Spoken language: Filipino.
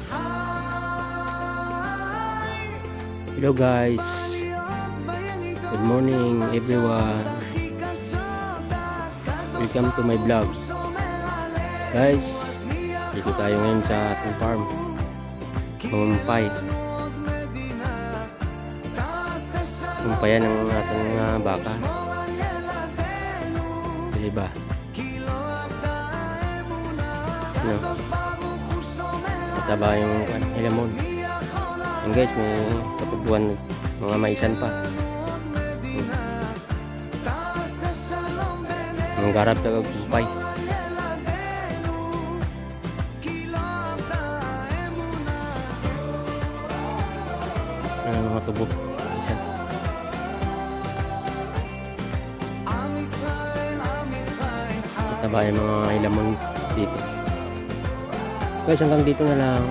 Hello guys, good morning everyone. Welcome to my vlog. Guys, dito tayo ngayon sa ating farm. Mamumpay. Mumpayan ng ating baka. Diba? Ano? Mataba yung ilamon. Yan guys, may katubuan mga maisan pa. Ang garap na kagpupay. Mga tubo isa. Mataba yung mga ilamon dito. Guys, hanggang dito na lang.